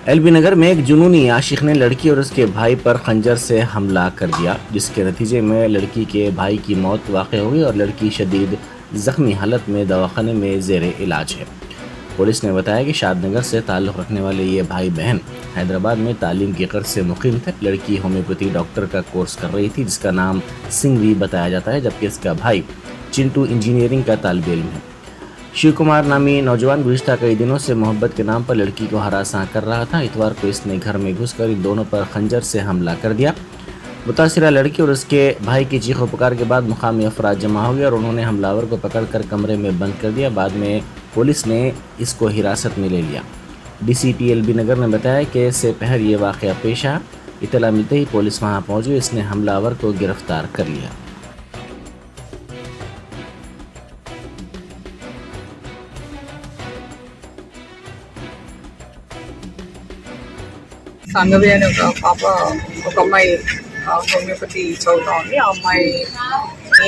L B Nagar میں ایک جنونی عاشق نے لڑکی اور اس کے بھائی پر خنجر سے حملہ کر دیا، جس کے نتیجے میں لڑکی کے بھائی کی موت واقع ہوئی اور لڑکی شدید زخمی حالت میں دواخانے میں زیر علاج ہے۔ پولیس نے بتایا کہ شاد نگر سے تعلق رکھنے والے یہ بھائی بہن حیدرآباد میں تعلیم کی غرض سے مقیم تھے۔ لڑکی ہومیوپیتھی ڈاکٹر کا کورس کر رہی تھی، جس کا نام سنگھوی بتایا جاتا ہے، جبکہ اس کا بھائی چنٹو انجینئرنگ کا طالب علم ہے۔ شیو کمار نامی نوجوان گزشتہ کئی دنوں سے محبت کے نام پر لڑکی کو ہراساں کر رہا تھا۔ اتوار کو اس نے گھر میں گھس کر ان دونوں پر خنجر سے حملہ کر دیا۔ متاثرہ لڑکی اور اس کے بھائی کی چیخ و پکار کے بعد مقامی افراد جمع ہو گئے اور انہوں نے حملہ آور کو پکڑ کر کمرے میں بند کر دیا۔ بعد میں پولیس نے اس کو حراست میں لے لیا۔ D C P L B Nagar نے بتایا کہ سے پہر یہ واقعہ پیش آیا۔ اطلاع ملتے ہی پولیس وہاں پہنچ گئی، اس نے حملہ آور کو گرفتار کر لیا۔ సంగవి అనే ఒక పాప ఒక అమ్మాయి హోమియోపతి చదువుతా ఉంది. ఆ అమ్మాయి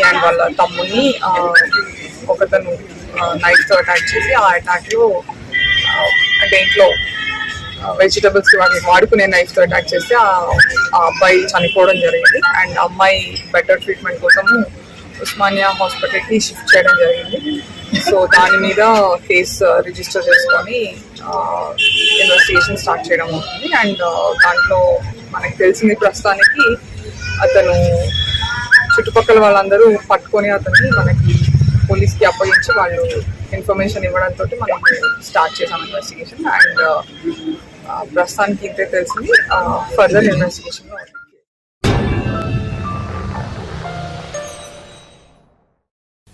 అండ్ వాళ్ళ తమ్ముని ఒకతను నైఫ్తో అటాక్ చేసి ఆ అటాక్లో అంటే ఇంట్లో వెజిటబుల్స్ వాడుకునే నైఫ్తో అటాక్ చేస్తే ఆ అబ్బాయి చనిపోవడం జరిగింది. అండ్ అమ్మాయి బెటర్ ట్రీట్మెంట్ కోసము ఉస్మానియా హాస్పిటల్కి షిఫ్ట్ చేయడం జరిగింది. సో దాని మీద కేసు రిజిస్టర్ చేసుకొని ఇన్వెస్టిగేషన్ స్టార్ట్ చేయడం అవుతుంది. అండ్ దాంట్లో మనకి తెలిసింది ప్రస్తుతానికి అతను చుట్టుపక్కల వాళ్ళందరూ పట్టుకొని అతన్ని మనకి పోలీస్కి అప్పగించి వాళ్ళు ఇన్ఫర్మేషన్ ఇవ్వడంతో మనం స్టార్ట్ చేసాం ఇన్వెస్టిగేషన్. అండ్ ప్రస్తుతానికి ఇంతే తెలిసింది, further investigation.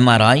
MRI,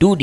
2D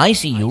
ICU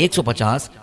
150,